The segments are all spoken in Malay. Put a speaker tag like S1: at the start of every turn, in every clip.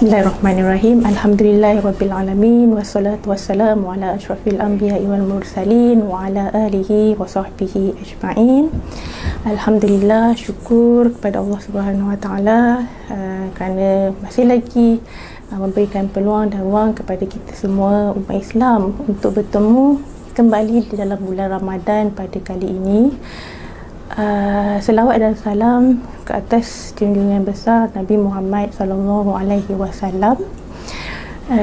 S1: Bismillahirrahmanirrahim. Alhamdulillahirabbil alamin wassalatu wassalamu ala asyrafil anbiya'i wal mursalin wa ala alihi wa sahbihi ajma'in. Alhamdulillah, syukur kepada Allah Subhanahu wa taala kerana masih lagi memberikan peluang dan ruang kepada kita semua umat Islam untuk bertemu kembali di dalam bulan Ramadan pada kali ini. Selawat dan salam ke atas junjungan besar Nabi Muhammad sallallahu alaihi wasallam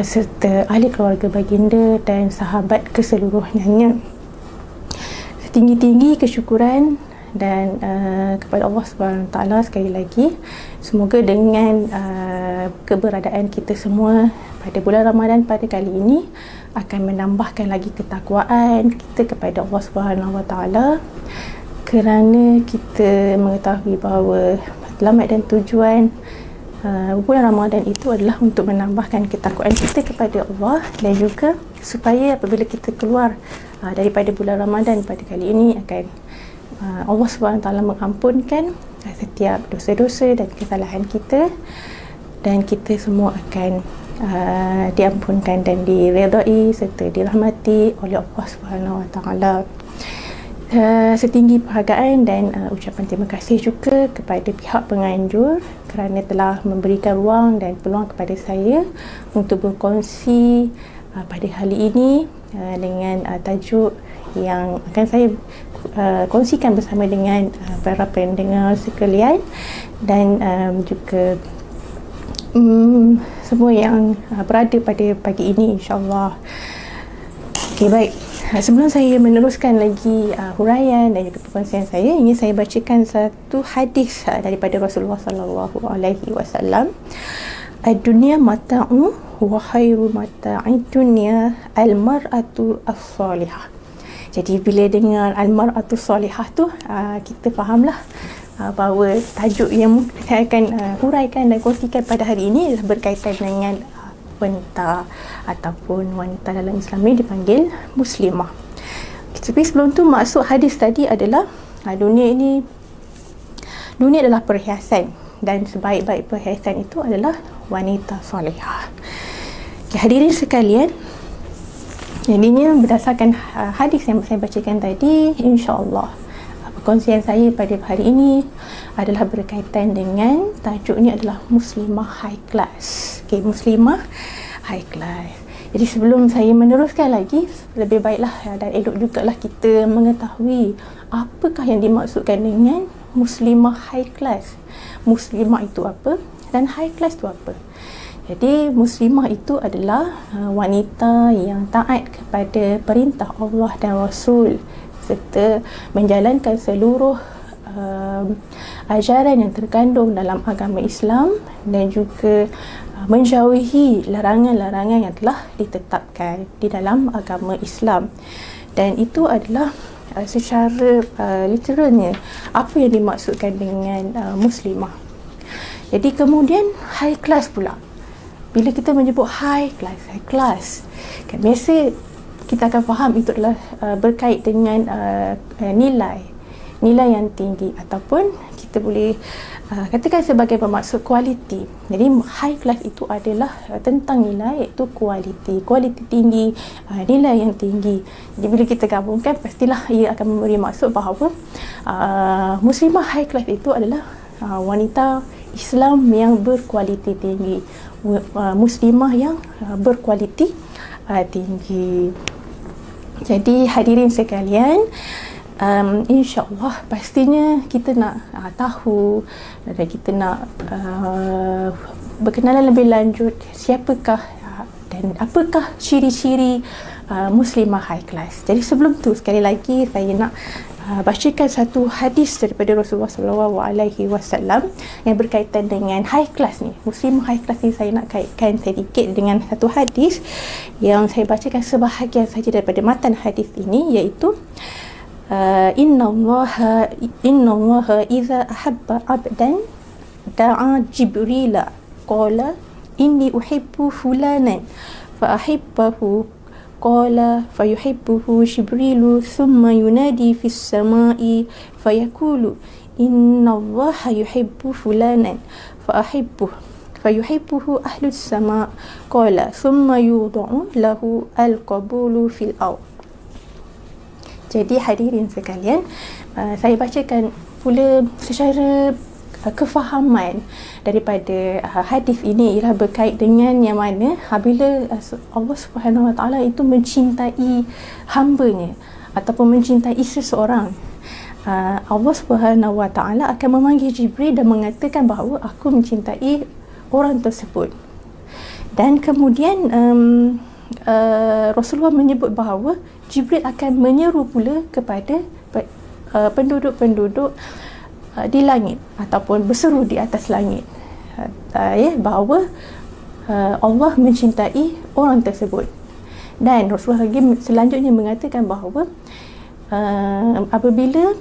S1: serta ahli keluarga baginda dan sahabat keseluruhannya. Setinggi-tinggi kesyukuran dan kepada Allah Subhanahu taala sekali lagi, semoga dengan keberadaan kita semua pada bulan Ramadan pada kali ini akan menambahkan lagi ketakwaan kita kepada Allah Subhanahu taala, kerana kita mengetahui bahawa selamat dan tujuan bulan Ramadan itu adalah untuk menambahkan ketakwaan kita kepada Allah, dan juga supaya apabila kita keluar daripada bulan Ramadan pada kali ini akan Allah SWT mengampunkan setiap dosa-dosa dan kesalahan kita, dan kita semua akan diampunkan dan diredai serta dirahmati oleh Allah SWT. Setinggi penghargaan dan ucapan terima kasih juga kepada pihak penganjur kerana telah memberikan ruang dan peluang kepada saya untuk berkongsi pada hari ini dengan tajuk yang akan saya kongsikan bersama dengan para pendengar sekalian dan juga semua yang berada pada pagi ini, insyaAllah. Okey, baik. Sebelum saya meneruskan lagi huraian dan juga perkongsian saya, ingin saya bacakan satu hadis daripada Rasulullah sallallahu alaihi wasallam. Ad-dunya mata'u wa khairu mata'id dunya al-mar'atu as-salihah. Jadi bila dengar al-mar'atu as-salihah tu, kita fahamlah bahawa tajuk yang saya akan huraikan dan kongsikan pada hari ini adalah berkaitan dengan wanita ataupun wanita dalam Islam ini dipanggil muslimah. Tapi sebelum tu, maksud hadis tadi adalah dunia adalah perhiasan, dan sebaik-baik perhiasan itu adalah wanita solehah. Okay, hadirin sekalian, jadinya berdasarkan hadis yang saya bacakan tadi, insya-Allah perkongsian saya pada hari ini adalah berkaitan dengan tajuknya adalah muslimah high class. Okay, muslimah high class. Jadi sebelum saya meneruskan lagi, lebih baiklah dan elok jugalah kita mengetahui apakah yang dimaksudkan dengan muslimah high class. Muslimah itu apa dan high class itu apa? Jadi muslimah itu adalah wanita yang taat kepada perintah Allah dan Rasul serta menjalankan seluruh ajaran yang terkandung dalam agama Islam, dan juga menjauhi larangan-larangan yang telah ditetapkan di dalam agama Islam. Dan itu adalah secara literalnya apa yang dimaksudkan dengan muslimah. Jadi kemudian high class pula. Bila kita menyebut high class, kan biasa kita akan faham itu adalah berkait dengan nilai yang tinggi, ataupun kita boleh katakan sebagai bermaksud kualiti. Jadi high class itu adalah tentang nilai, iaitu kualiti tinggi, nilai yang tinggi. Jadi bila kita gabungkan, pastilah ia akan memberi maksud bahawa muslimah high class itu adalah wanita Islam yang berkualiti tinggi, muslimah yang berkualiti tinggi. Jadi hadirin sekalian, insya-Allah pastinya kita nak tahu dan kita nak berkenalan lebih lanjut siapakah dan apakah ciri-ciri muslimah high class. Jadi sebelum tu, sekali lagi saya nak bacakan satu hadis daripada Rasulullah sallallahu alaihi wasallam yang berkaitan dengan high class ni. Muslimah high class ni saya nak kaitkan sedikit dengan satu hadis yang saya bacakan sebahagian saja daripada matan hadis ini, iaitu Inna Allah idza ahabba 'abdan da'a Jibrila qala inni uhibbu fulanan fa ahibbahu qala fayuhibbuhu Jibrilu thumma yunadi fis samai fayaqulu inna Allah yuhibbu fulanan fa ahibbuhu fayuhibbuhu ahlus sama' qala thumma yud'u lahu al-qabulu fil ard. Jadi hadirin sekalian, saya bacakan pula secara kefahaman daripada hadis ini ialah berkait dengan yang mana apabila Allah Subhanahu Wa Taala itu mencintai hamba-Nya ataupun mencintai seseorang, Allah Subhanahu Wa Taala akan memanggil Jibril dan mengatakan bahawa aku mencintai orang tersebut. Dan kemudian Rasulullah menyebut bahawa Jibril akan menyeru pula kepada penduduk-penduduk di langit ataupun berseru di atas langit, bahawa Allah mencintai orang tersebut. Dan Rasulullah lagi selanjutnya mengatakan bahawa apabila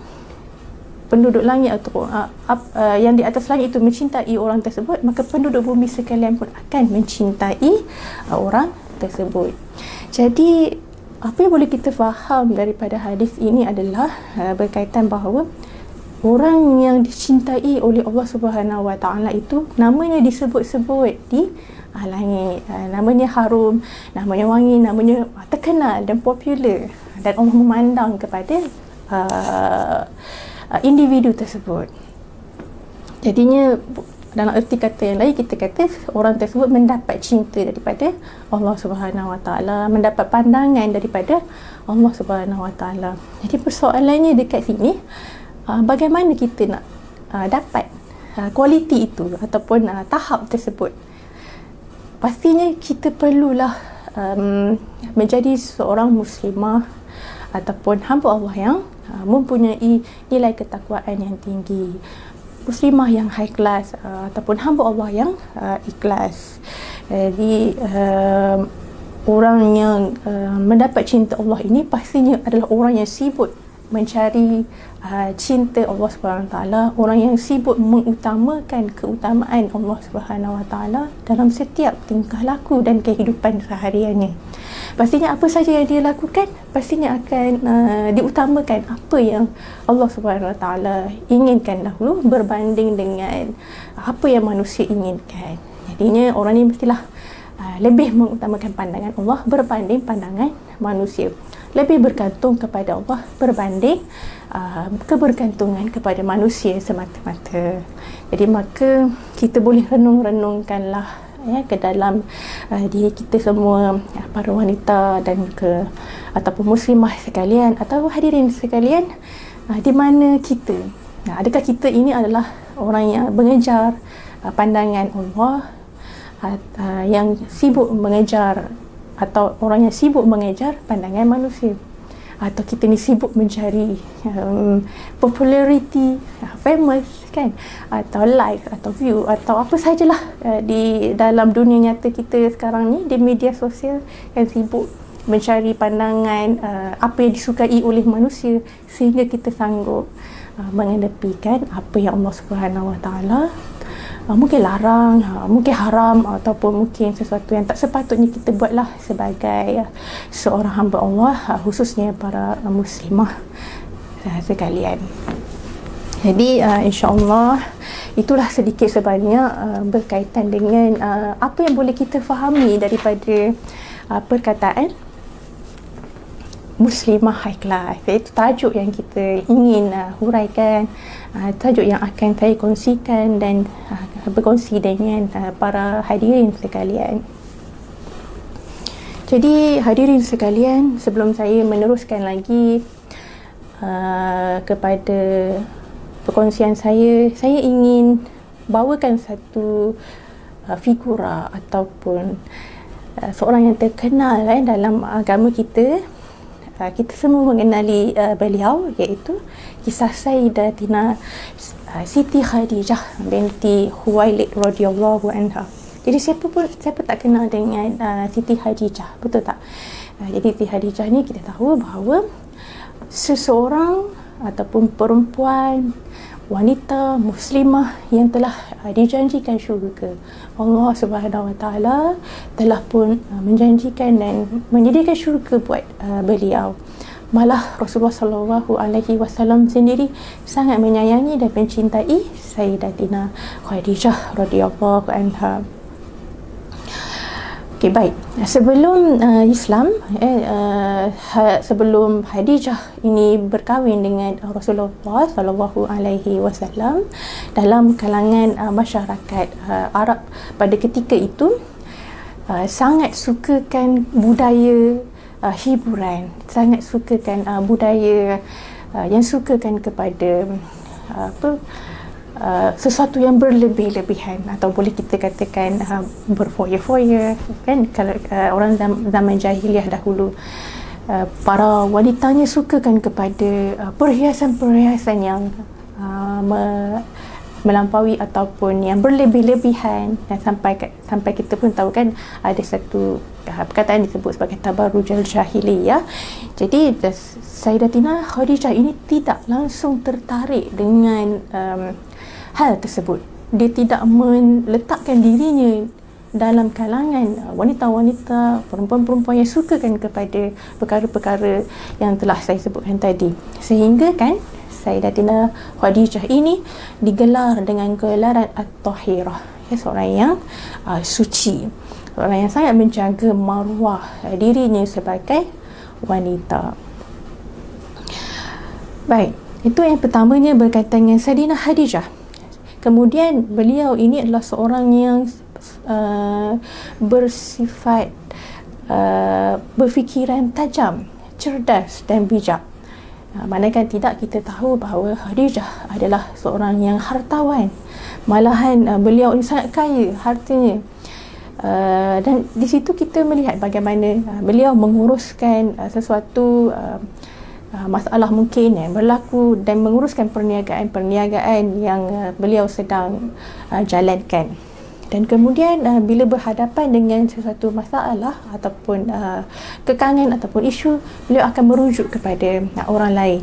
S1: penduduk langit atau yang di atas langit itu mencintai orang tersebut, maka penduduk bumi sekalian pun akan mencintai orang tersebut. Jadi apa yang boleh kita faham daripada hadis ini adalah berkaitan bahawa orang yang dicintai oleh Allah Subhanahu Wa Taala itu namanya disebut-sebut di langit, namanya harum, namanya wangi, namanya terkenal dan popular, dan Allah memandang kepada individu tersebut. Jadinya dalam erti kata yang lain, kita kata orang tersebut mendapat cinta daripada Allah Subhanahu Wa Taala, mendapat pandangan daripada Allah Subhanahu Wa Taala. Jadi persoalannya dekat sini, bagaimana kita nak dapat kualiti itu ataupun tahap tersebut. Pastinya kita perlulah menjadi seorang muslimah ataupun hamba Allah yang mempunyai nilai ketakwaan yang tinggi, muslimah yang high class, ataupun hamba Allah yang ikhlas. Jadi orang yang mendapat cinta Allah ini pastinya adalah orang yang sibuk mencari cinta Allah Subhanahu Wa Taala, orang yang sibuk mengutamakan keutamaan Allah Subhanahu Wa Taala dalam setiap tingkah laku dan kehidupan sehariannya. Pastinya apa saja yang dia lakukan pastinya akan diutamakan apa yang Allah Subhanahu Wa Taala inginkan dahulu berbanding dengan apa yang manusia inginkan. Jadinya orang ni mestilah lebih mengutamakan pandangan Allah berbanding pandangan manusia, lebih bergantung kepada Allah berbanding kebergantungan kepada manusia semata-mata. Jadi maka kita boleh renung-renungkanlah ke dalam diri kita semua, para wanita dan ke ataupun muslimah sekalian atau hadirin sekalian, di mana kita, adakah kita ini adalah orang yang mengejar pandangan Allah, yang sibuk mengejar, atau orang yang sibuk mengejar pandangan manusia, atau kita ni sibuk mencari popularity, famous kan, atau like, atau view, atau apa sajalah di dalam dunia nyata kita sekarang ni, di media sosial, yang sibuk mencari pandangan apa yang disukai oleh manusia sehingga kita sanggup mengenepikan apa yang Allah Subhanahu Wa Taala mungkin larang, mungkin haram, ataupun mungkin sesuatu yang tak sepatutnya kita buatlah sebagai seorang hamba Allah, khususnya para muslimah sekalian. Jadi insya-Allah itulah sedikit sebanyak berkaitan dengan apa yang boleh kita fahami daripada perkataan muslimah high class, iaitu tajuk yang kita ingin huraikan, tajuk yang akan saya kongsikan dan berkongsi dengan para hadirin sekalian. Jadi hadirin sekalian, sebelum saya meneruskan lagi kepada perkongsian saya ingin bawakan satu figura ataupun seorang yang terkenal dalam agama kita. Kita semua mengenali beliau, iaitu kisah Sayyidatina Siti Khadijah binti Khuwailid radhiyallahu anha. Jadi siapa tak kenal dengan Siti Khadijah, betul tak? Jadi Siti Khadijah ni kita tahu bahawa seseorang ataupun perempuan, wanita muslimah yang telah dijanjikan syurga. Allah Subhanahu Wa Taala telah pun menjanjikan dan menyediakan syurga buat beliau. malah Rasulullah Sallallahu Alaihi Wasallam sendiri sangat menyayangi dan mencintai Sayyidatina Khadijah radhiyallahu anha. Okay, baik. Sebelum Islam, sebelum Khadijah ini berkahwin dengan Rasulullah Sallallahu Alaihi Wasallam, dalam kalangan masyarakat Arab pada ketika itu sangat sukakan budaya hiburan, sangat sukakan budaya yang sukakan kepada sesuatu yang berlebih-lebihan, atau boleh kita katakan berfoya-foya kan. Kalau orang zaman jahiliah dahulu, para wanitanya sukakan kepada perhiasan-perhiasan yang melampaui ataupun yang berlebih-lebihan, dan sampai kita pun tahu kan ada satu perkataan disebut sebagai tabarrujal jahiliyah. Jadi Sayyidatina Khadijah ini tidak langsung tertarik dengan hal tersebut. Dia tidak meletakkan dirinya dalam kalangan wanita-wanita, perempuan-perempuan yang sukakan kepada perkara-perkara yang telah saya sebutkan tadi. Sehingga kan Sayyidatina Khadijah ini digelar dengan gelaran At-Tahirah, seorang yang suci, seorang yang sangat menjaga maruah dirinya sebagai wanita. Baik, itu yang pertamanya berkaitan dengan Sayyidatina Khadijah. Kemudian beliau ini adalah seorang yang bersifat berfikiran tajam, cerdas dan bijak. Manakala tidak, kita tahu bahawa Khadijah adalah seorang yang hartawan. Malahan beliau ini sangat kaya hartanya. Dan di situ kita melihat bagaimana beliau menguruskan sesuatu masalah mungkin yang berlaku, dan menguruskan perniagaan yang beliau sedang jalankan. Dan kemudian bila berhadapan dengan sesuatu masalah ataupun kekangan ataupun isu, beliau akan merujuk kepada orang lain.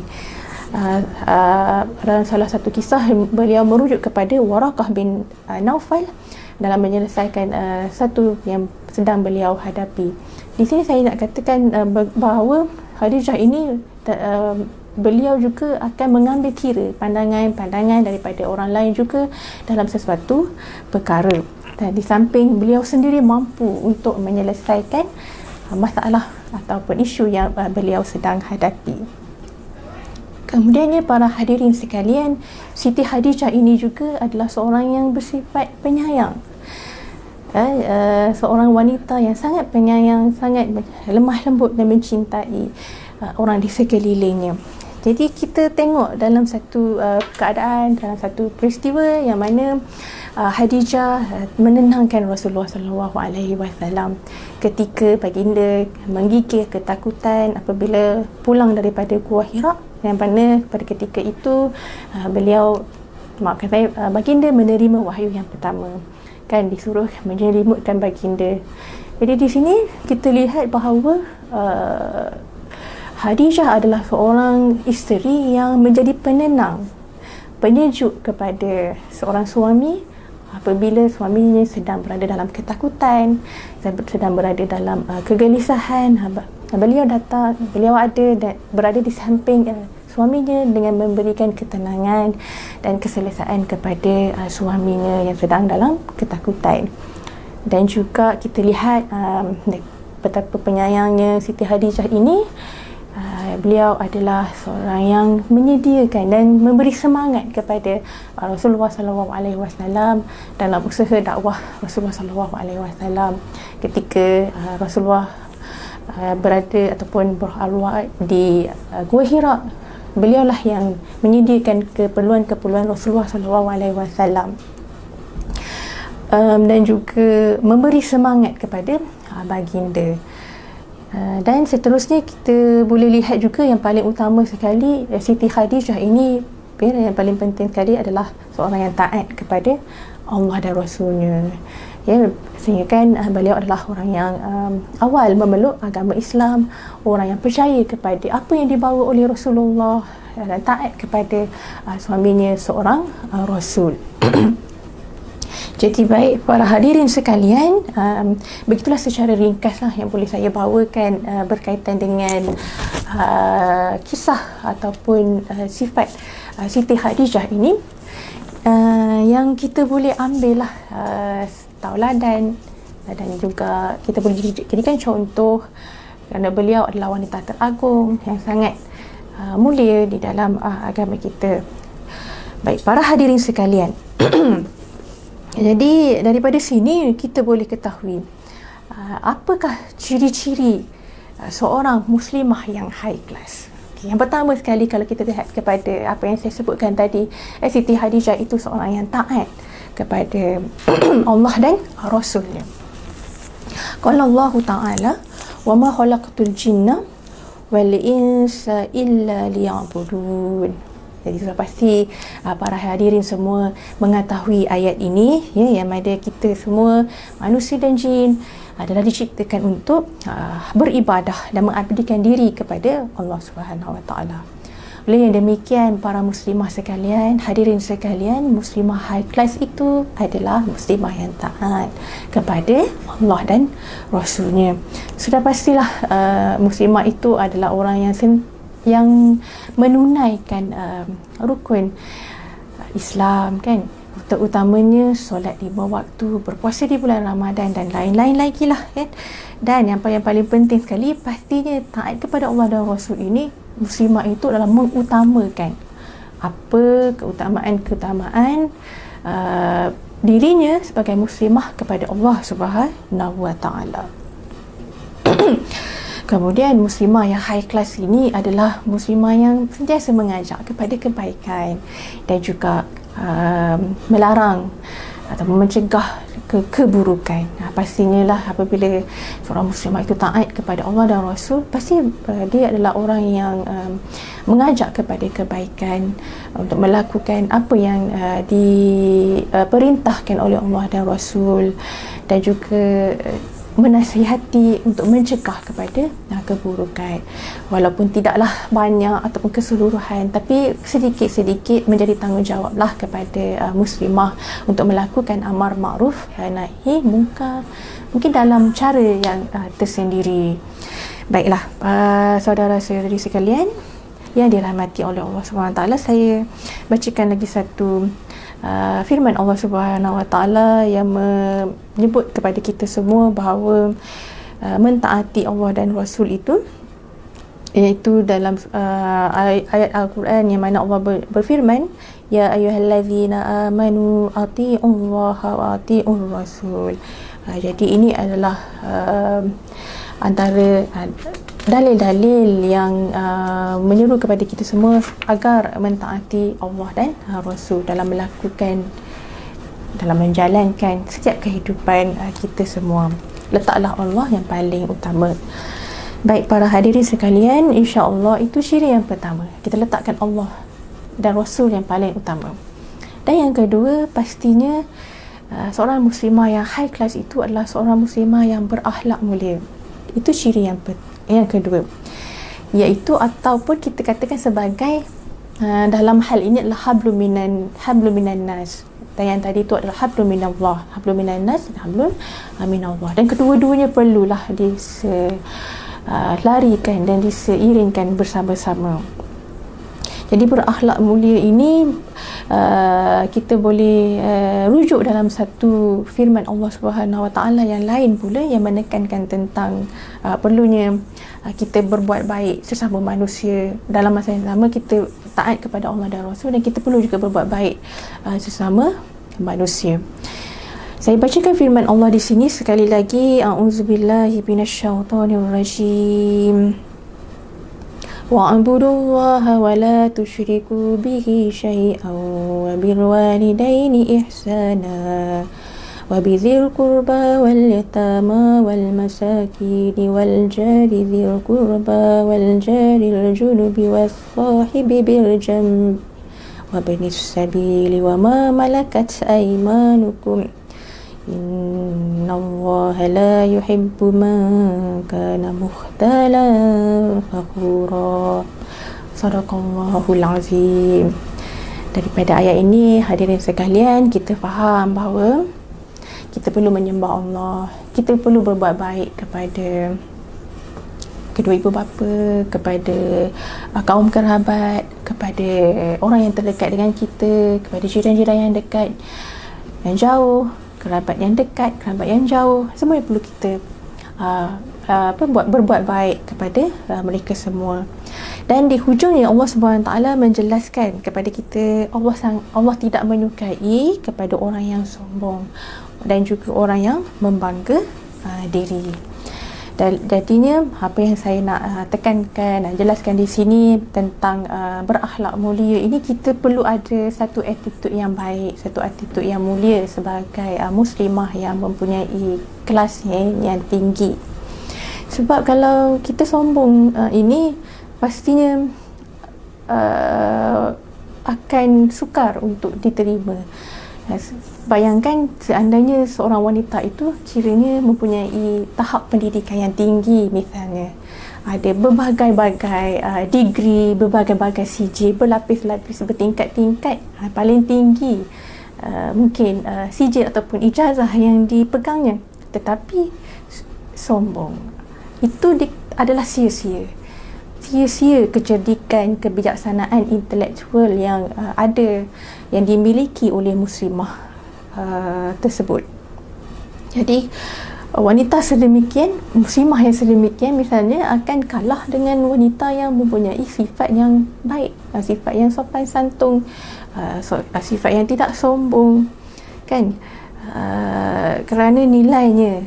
S1: Dalam salah satu kisah, beliau merujuk kepada Waraqah bin Naufal dalam menyelesaikan satu yang sedang beliau hadapi. Di sini saya nak katakan bahawa Khadijah ini beliau juga akan mengambil kira pandangan-pandangan daripada orang lain juga dalam sesuatu perkara. Dan di samping beliau sendiri mampu untuk menyelesaikan masalah ataupun isu yang beliau sedang hadapi. Kemudiannya para hadirin sekalian, Siti Khadijah ini juga adalah seorang yang bersifat penyayang. Seorang wanita yang sangat penyayang, sangat lemah lembut dan mencintai orang di sekelilingnya. Jadi kita tengok dalam satu keadaan, dalam satu peristiwa yang mana Khadijah menenangkan Rasulullah Sallallahu Alaihi Wasallam ketika baginda menggigil ketakutan apabila pulang daripada Gua Hira, yang mana pada ketika itu baginda menerima wahyu yang pertama, kan disuruh menyelimutkan baginda. Jadi di sini kita lihat bahawa Khadijah adalah seorang isteri yang menjadi penenang, penyejuk kepada seorang suami apabila suaminya sedang berada dalam ketakutan, sedang berada dalam kegelisahan. Beliau ada dan berada di samping suaminya dengan memberikan ketenangan dan keselesaan kepada suaminya yang sedang dalam ketakutan. Dan juga kita lihat betapa penyayangnya Siti Khadijah ini. Beliau adalah seorang yang menyediakan dan memberi semangat kepada Rasulullah Sallallahu Alaihi Wasallam dalam usaha dakwah Rasulullah Sallallahu Alaihi Wasallam ketika Rasulullah berada ataupun berarwah di Gua Hira. Beliaulah yang menyediakan keperluan-keperluan Rasulullah Sallallahu Alaihi Wasallam dan juga memberi semangat kepada baginda. Dan seterusnya kita boleh lihat juga yang paling utama sekali, Siti Khadijah ini yang paling penting sekali adalah seorang yang taat kepada Allah dan Rasulnya. Ya, sehingga kan beliau adalah orang yang awal memeluk agama Islam, orang yang percaya kepada apa yang dibawa oleh Rasulullah dan taat kepada suaminya seorang Rasul. Jadi baik para hadirin sekalian, begitulah secara ringkaslah yang boleh saya bawakan berkaitan dengan kisah ataupun sifat Siti Khadijah ini, yang kita boleh ambil lah tauladan, dan juga kita boleh jadikan contoh kerana beliau adalah wanita teragung yang sangat mulia di dalam agama kita. Baik para hadirin sekalian, jadi daripada sini kita boleh ketahui apakah ciri-ciri seorang muslimah yang high class. Yang pertama sekali, kalau kita lihat kepada apa yang saya sebutkan tadi, Siti Khadijah itu seorang yang taat kepada Allah dan Rasulnya. Qala Allah Ta'ala, wa ma khalaqtul jinna wal insa illa liya'budun. Jadi sudah pasti para hadirin semua mengetahui ayat ini, ya, yang mana kita semua manusia dan jin adalah diciptakan untuk beribadah dan mengabdikan diri kepada Allah Subhanahu Wa Taala. Oleh yang demikian, para muslimah sekalian, hadirin sekalian, muslimah high class itu adalah muslimah yang taat kepada Allah dan Rasulnya. Sudah pastilah muslimah itu adalah orang yang menunaikan rukun Islam, kan, terutamanya solat 5 waktu, berpuasa di bulan Ramadan dan lain-lain lagi lah, kan. Dan yang paling penting sekali, pastinya taat kepada Allah dan Rasul ini, muslimah itu adalah mengutamakan apa keutamaan dirinya sebagai muslimah kepada Allah Subhanahu Wa Taala. Kemudian muslimah yang high class ini adalah muslimah yang sentiasa mengajak kepada kebaikan dan juga melarang atau mencegah keburukan. Pastinya lah apabila seorang muslimah itu taat kepada Allah dan Rasul, pasti dia adalah orang yang mengajak kepada kebaikan, untuk melakukan apa yang diperintahkan oleh Allah dan Rasul, dan juga menasihati untuk mencegah kepada keburukan, walaupun tidaklah banyak ataupun keseluruhan, tapi sedikit-sedikit menjadi tanggungjawab lah kepada muslimah untuk melakukan amar ma'ruf nahi munkar, mungkin dalam cara yang tersendiri. Baiklah saudara-saudari sekalian yang dirahmati oleh Allah Subhanahu Wa Taala, saya bacakan lagi satu firman Allah Subhanahu Wa Taala yang menyebut kepada kita semua bahawa mentaati Allah dan Rasul itu, iaitu dalam ayat Al-Quran yang mana Allah berfirman, ya ayyuhallazina amanu atii'ullaha wa atii'ur rasul. Jadi ini adalah antara dalil-dalil yang menyeru kepada kita semua agar mentaati Allah dan Rasul dalam menjalankan setiap kehidupan kita semua. Letaklah Allah yang paling utama. Baik para hadirin sekalian, insya-Allah itu ciri yang pertama, kita letakkan Allah dan Rasul yang paling utama. Dan yang kedua, pastinya seorang muslimah yang high class itu adalah seorang muslimah yang berakhlak mulia. Itu ciri yang kedua, iaitu ataupun kita katakan sebagai dalam hal ini adalah hablum minan nas, dan yang tadi itu adalah hablum minallah, hablum minan nas dan hablum minallah, dan kedua-duanya perlulah diselarikan dan diseiringkan bersama-sama. Jadi berakhlak mulia ini kita boleh rujuk dalam satu firman Allah Subhanahu Wa Taala yang lain pula, yang menekankan tentang perlunya kita berbuat baik sesama manusia. Dalam masa yang sama kita taat kepada Allah dan Rasul, dan kita perlu juga berbuat baik sesama manusia. Saya bacakan firman Allah di sini sekali lagi. A'udzubillahi minasyaitonirrajim. وَاعْبُدُوا اللَّهَ وَلَا تُشْرِكُوا بِهِ شَيْئًا وَبِالْوَالِدَيْنِ إِحْسَانًا وَبِذِي الْقُرْبَى وَالْيَتَامَى وَالْمَسَاكِينِ وَالْجَارِ ذِي الْقُرْبَى وَالْجَارِ الْجُنُبِ وَالصَّاحِبِ بِالْجَنبِ وَابْنِ السَّبِيلِ وَمَا مَلَكَتْ أَيْمَانُكُمْ Innallaha la yuhibbu man kana mukhtalan fakhura. Sadaqallahul azim. Daripada ayat ini, hadirin sekalian, kita faham bahawa kita perlu menyembah Allah, kita perlu berbuat baik kepada kedua ibu bapa, kepada kaum kerabat, kepada orang yang terdekat dengan kita, kepada jiran-jiran yang dekat, yang jauh, kerabat yang dekat, kerabat yang jauh, semua yang perlu kita berbuat baik kepada mereka semua. Dan di hujungnya Allah SWT menjelaskan kepada kita, Allah tidak menyukai kepada orang yang sombong dan juga orang yang membangga diri. Dan jadinya apa yang saya nak tekankan dan jelaskan di sini tentang berakhlak mulia ini, kita perlu ada satu attitude yang baik, satu attitude yang mulia sebagai muslimah yang mempunyai kelas yang tinggi. Sebab kalau kita sombong ini pastinya akan sukar untuk diterima. Bayangkan seandainya seorang wanita itu kiranya mempunyai tahap pendidikan yang tinggi, misalnya ada berbagai-bagai degree, berbagai-bagai CJ, berlapis-lapis, bertingkat-tingkat, paling tinggi mungkin CJ ataupun ijazah yang dipegangnya, tetapi sombong, itu adalah sia-sia kecerdikan, kebijaksanaan intelektual yang ada, yang dimiliki oleh muslimah tersebut. Jadi wanita sedemikian, muslimah yang sedemikian misalnya akan kalah dengan wanita yang mempunyai sifat yang baik, sifat yang sopan santun, sifat yang tidak sombong, kan? Kerana nilainya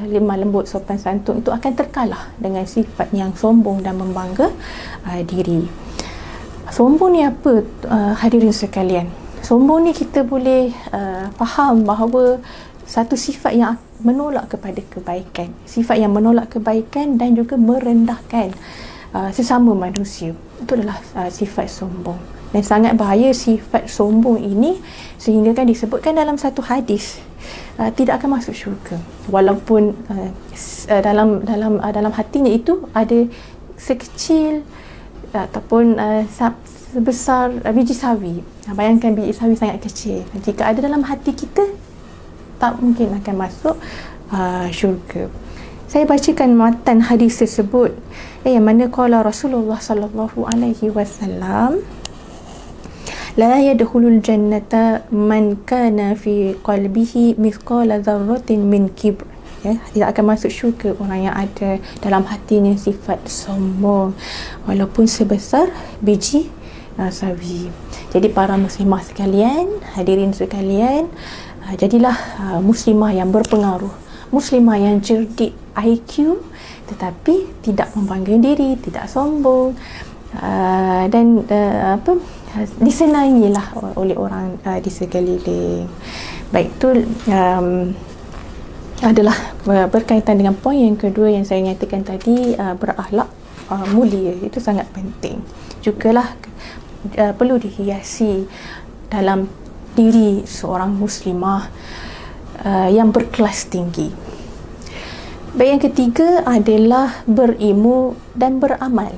S1: lemah lembut, sopan santun itu akan terkalah dengan sifat yang sombong dan membangga diri. Sombong ni apa, hadirin sekalian? Sombong ni kita boleh faham bahawa satu sifat yang menolak kepada kebaikan, sifat yang menolak kebaikan dan juga merendahkan sesama manusia. Itu adalah sifat sombong. Dan sangat bahaya sifat sombong ini, sehingga kan disebutkan dalam satu hadis, tidak akan masuk syurga walaupun dalam hatinya itu ada sekecil ataupun sebesar biji sawi. Bayangkan biji sawi sangat kecil, jika ada dalam hati kita, tak mungkin akan masuk syurga. Saya bacakan matan hadis tersebut yang mana qala Rasulullah sallallahu alaihi wasallam, la yadkhulul jannata man kana fi qalbihi mithqala dzarratin min kibr. Tidak akan masuk syurga orang yang ada dalam hatinya sifat sombong walaupun sebesar biji sawi. Jadi para muslimah sekalian, hadirin sekalian, jadilah muslimah yang berpengaruh, muslimah yang cerdik IQ tetapi tidak membanggakan diri, tidak sombong, dan disenangilah oleh orang di sekeliling. Baik, itu adalah berkaitan dengan poin yang kedua yang saya nyatakan tadi, berakhlak mulia. Itu sangat penting. Jugalah perlu dihiasi dalam diri seorang muslimah yang berkelas tinggi. Baik, yang ketiga adalah berilmu dan beramal.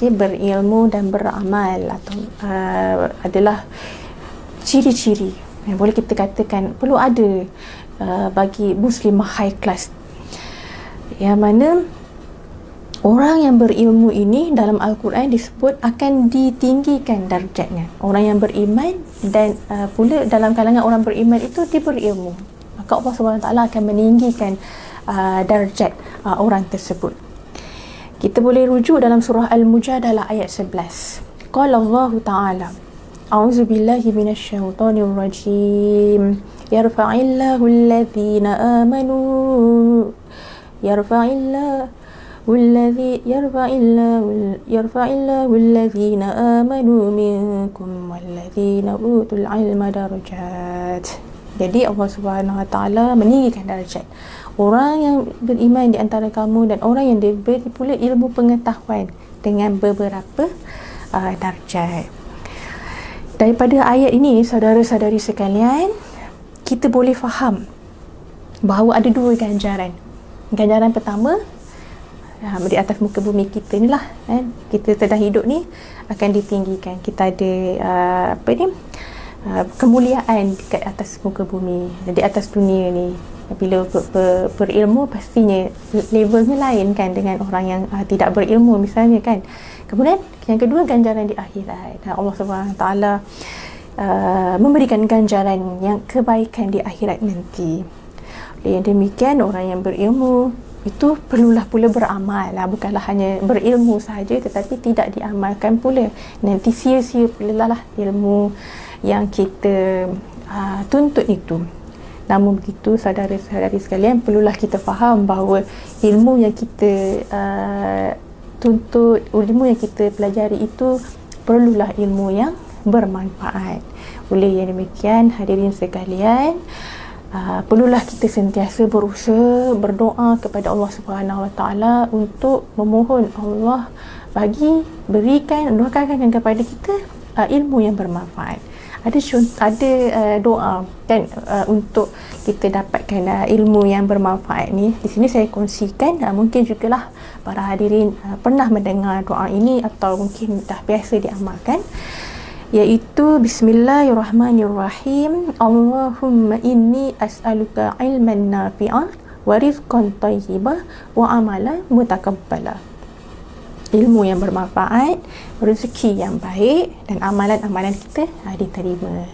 S1: Berilmu dan beramal atau adalah ciri-ciri yang boleh kita katakan perlu ada bagi muslimah high class, yang mana orang yang berilmu ini dalam Al-Quran disebut akan ditinggikan darjatnya. Orang yang beriman dan pula dalam kalangan orang beriman itu dia berilmu, maka Allah SWT akan meninggikan darjat orang tersebut. Kita boleh rujuk dalam surah Al-Mujadalah ayat 11. Qala Allah Ta'ala, A'udzu billahi minasyaitonir rajim. Yarfa'illahu alladhina amanu yarfa'illahu alladhina amanu minkum walladhina utul ilma darajat. Jadi Allah Subhanahu Wa Ta'ala meninggikan darjat orang yang beriman di antara kamu dan orang yang diberi pula ilmu pengetahuan dengan beberapa darjat. Daripada ayat ini, saudara-saudari sekalian, kita boleh faham bahawa ada dua ganjaran. Ganjaran pertama, di atas muka bumi kita ni lah, kita sedang hidup ni akan ditinggikan. Kita ada kemuliaan dekat atas muka bumi, di atas dunia ni. Bila berilmu, pastinya levelnya lain kan dengan orang yang tidak berilmu misalnya kan. Kemudian yang kedua, ganjaran di akhirat. Allah Subhanahu Taala memberikan ganjaran yang kebaikan di akhirat nanti. Oleh yang demikian, orang yang berilmu itu perlulah pula beramal, bukanlah hanya berilmu sahaja tetapi tidak diamalkan pula. Nanti sia-sia pula lah ilmu yang kita tuntut itu. Namun begitu, saudara-saudari sekalian, perlulah kita faham bahawa ilmu yang kita tuntut, ilmu yang kita pelajari itu perlulah ilmu yang bermanfaat. Oleh yang demikian, hadirin sekalian, perlulah kita sentiasa berusaha berdoa kepada Allah Subhanahu Wa Taala untuk memohon Allah berikan, doakan kepada kita ilmu yang bermanfaat. Ada doa kan untuk kita dapatkan ilmu yang bermanfaat ni. Di sini saya kongsikan, mungkin jugalah para hadirin pernah mendengar doa ini atau mungkin dah biasa diamalkan, iaitu Bismillahirrahmanirrahim. Allahumma inni as'aluka ilman nafi'ah wa rizqan tayyibah wa amalan mutakabbala. Ilmu yang bermanfaat, rezeki yang baik, dan amalan-amalan kita diterima.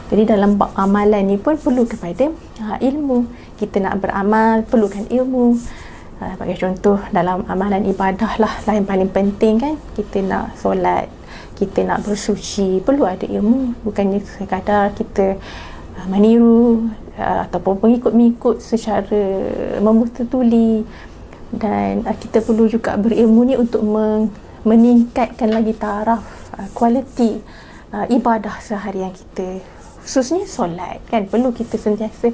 S1: Jadi dalam bab amalan ni pun perlu kepada ilmu. Kita nak beramal, perlukan ilmu. Bagi contoh, dalam amalan ibadah lah yang paling penting kan, kita nak solat, kita nak bersuci, perlu ada ilmu. Bukannya sekadar kita meniru ataupun mengikut-mengikut secara memutuli. Dan kita perlu juga berilmu ni untuk meningkatkan lagi taraf kualiti ibadah seharian kita, khususnya solat kan. Perlu kita sentiasa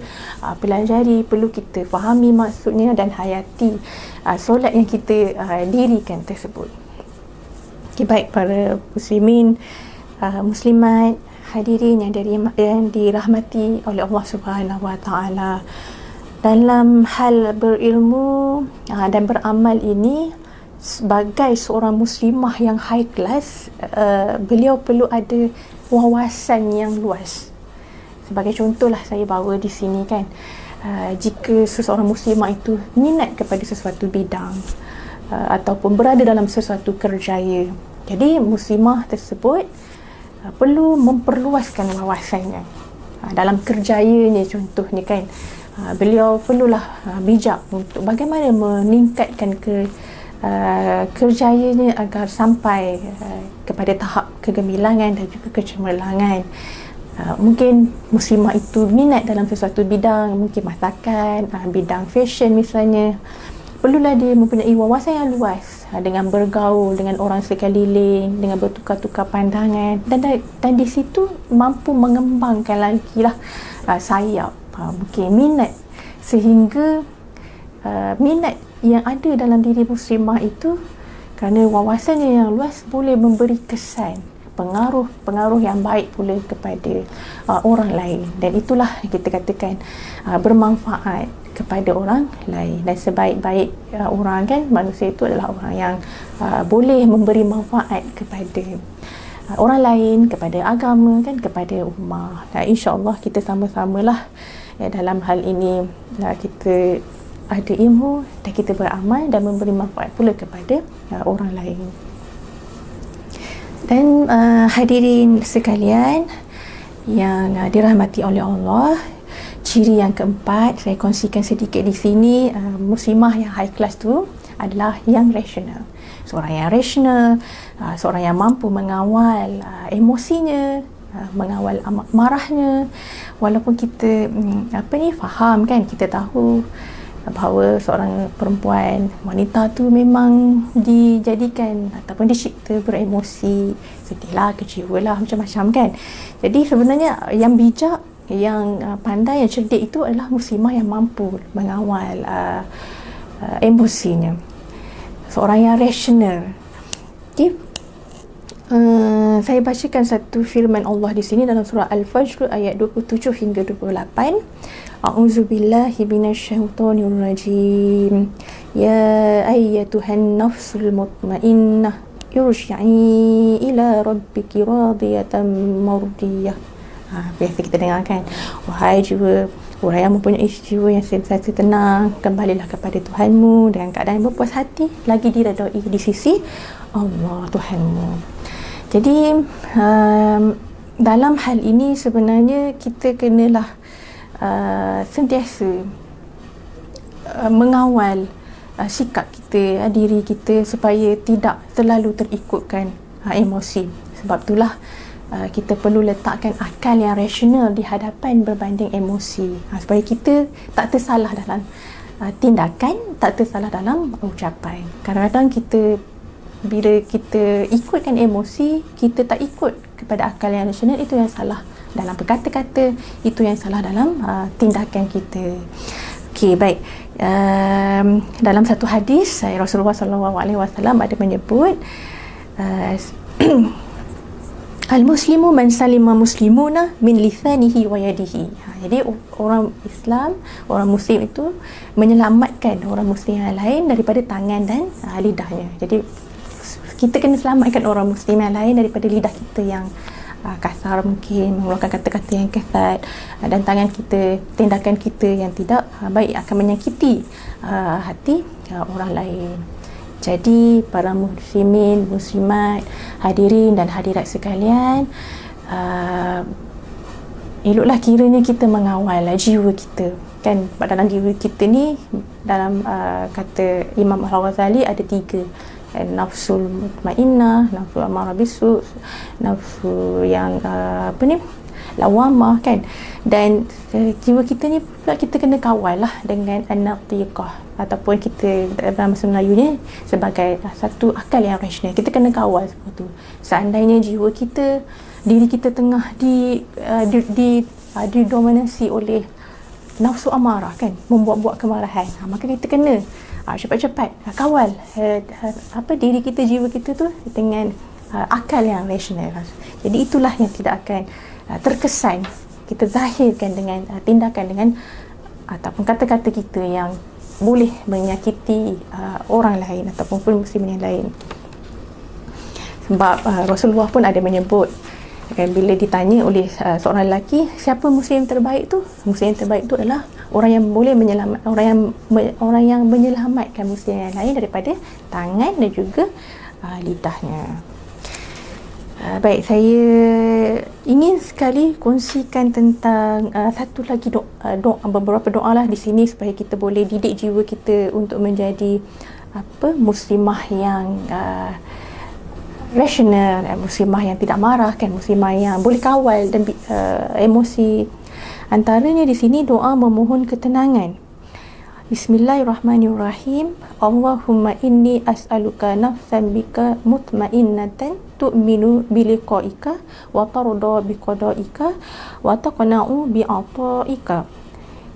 S1: pelajari, perlu kita fahami maksudnya dan hayati solat yang kita dirikan tersebut. Okay, baik para muslimin, muslimat, hadirin yang dirahmati oleh Allah Subhanahu Wa Taala, dalam hal berilmu dan beramal ini, sebagai seorang muslimah yang high class, beliau perlu ada wawasan yang luas. Sebagai contohlah saya bawa di sini kan, jika seseorang muslimah itu minat kepada sesuatu bidang ataupun berada dalam sesuatu kerjaya, jadi muslimah tersebut perlu memperluaskan wawasannya dalam kerjayanya. Contohnya kan, beliau perlulah bijak untuk bagaimana meningkatkan kerjayanya agar sampai kepada tahap kegemilangan dan juga kecemerlangan. Mungkin muslimah itu minat dalam sesuatu bidang, mungkin masakan, bidang fashion misalnya. Perlulah dia mempunyai wawasan yang luas dengan bergaul dengan orang sekeliling, dengan bertukar-tukar pandangan, dan di situ mampu mengembangkan lagi lah sayap, mungkin minat, sehingga minat yang ada dalam diri muslimah itu, kerana wawasannya yang luas, boleh memberi kesan, pengaruh yang baik pula kepada orang lain, dan itulah kita katakan bermanfaat kepada orang lain. Dan sebaik-baik orang kan, manusia itu adalah orang yang boleh memberi manfaat kepada orang lain, kepada agama kan, kepada ummah. InsyaAllah kita sama-samalah dalam hal ini, kita ada ilmu dan kita beramal dan memberi manfaat pula kepada orang lain. Dan hadirin sekalian yang dirahmati oleh Allah, ciri yang keempat saya kongsikan sedikit di sini, muslimah yang high class tu adalah yang rasional. Seorang yang rasional, seorang yang mampu mengawal emosinya, mengawal marahnya, walaupun kita faham kan, kita tahu bahawa seorang perempuan, wanita tu memang dijadikan ataupun dicipta beremosi, sedihlah, kecewalah, macam-macam kan. Jadi sebenarnya yang bijak, yang pandai, yang cerdik itu adalah muslimah yang mampu mengawal emosinya, seorang yang rasional. Okay. Saya bacakan satu firman Allah di sini dalam surah Al-Fajr ayat 27 hingga 28. A'udzubillahi minasyaitonirrajim. Ya ayyatuhan nafsul mutmainnah irji'i ila rabbiki radiyatan mardiyah. Biasa kita dengar kan, wahai jiwa, orang yang mempunyai jiwa yang sentiasa tenang, kembalilah kepada Tuhanmu dengan keadaan yang berpuas hati, lagi diredai di sisi Allah Tuhanmu. Jadi dalam hal ini sebenarnya kita kenalah sentiasa mengawal sikap kita, diri kita, supaya tidak terlalu terikutkan emosi. Sebab itulah kita perlu letakkan akal yang rasional di hadapan berbanding emosi, supaya kita tak tersalah dalam tindakan, tak tersalah dalam ucapan. Kadang-kadang kita, bila kita ikutkan emosi, kita tak ikut kepada akal yang rasional, itu yang salah dalam berkata-kata, itu yang salah dalam tindakan kita. Okey, baik. Dalam satu hadis, Rasulullah SAW ada menyebut al-muslimu man salima muslimuna min lisanihi wa yadihi. Jadi orang Islam, orang Muslim itu menyelamatkan orang Muslim yang lain daripada tangan dan lidahnya. Jadi kita kena selamatkan orang Muslim yang lain daripada lidah kita yang kasar, mungkin mengeluarkan kata-kata yang kasar, dan tangan kita, tindakan kita yang tidak baik akan menyakiti hati orang lain. Jadi para muslimin, muslimat, hadirin dan hadirat sekalian, eloklah kiranya kita mengawal jiwa kita. Kan dalam jiwa kita ni, dalam kata Imam Al-Ghazali, ada 3. Nafsul mutmainnah, nafsul amarah bisu, nafsu yang lawamah kan. Dan jiwa kita ni pula kita kena kawal lah dengan an-natiqah, ataupun kita dalam bahasa Melayunya sebagai satu akal yang rasional. Kita kena kawal semua tu. Seandainya jiwa kita, diri kita tengah didominasi oleh nafsu amarah kan, membuat-buat kemarahan, maka kita kena cepat-cepat kawal diri kita, jiwa kita tu dengan akal yang rasional. Jadi itulah yang tidak akan terkesan, kita zahirkan dengan tindakan, dengan ataupun kata-kata kita yang boleh menyakiti orang lain ataupun muslimin yang lain. Sebab Rasulullah pun ada menyebut, bila ditanya oleh seorang lelaki, siapa muslim terbaik tu? Muslim terbaik tu adalah orang yang boleh orang yang menyelamatkan muslim yang lain daripada tangan dan juga lidahnya. Baik, saya ingin sekali kongsikan tentang satu lagi beberapa doa lah di sini, supaya kita boleh didik jiwa kita untuk menjadi muslimah yang rasional, muslimah yang tidak marah kan, muslimah yang boleh kawal dan emosi. Antaranya di sini doa memohon ketenangan. Bismillahirrahmanirrahim. Allahumma inni as'aluka nafsan bika mutmainnatan tu'minu biliqa'ika wa tarda biqada'ika wa taqna'u bi'ata'ika.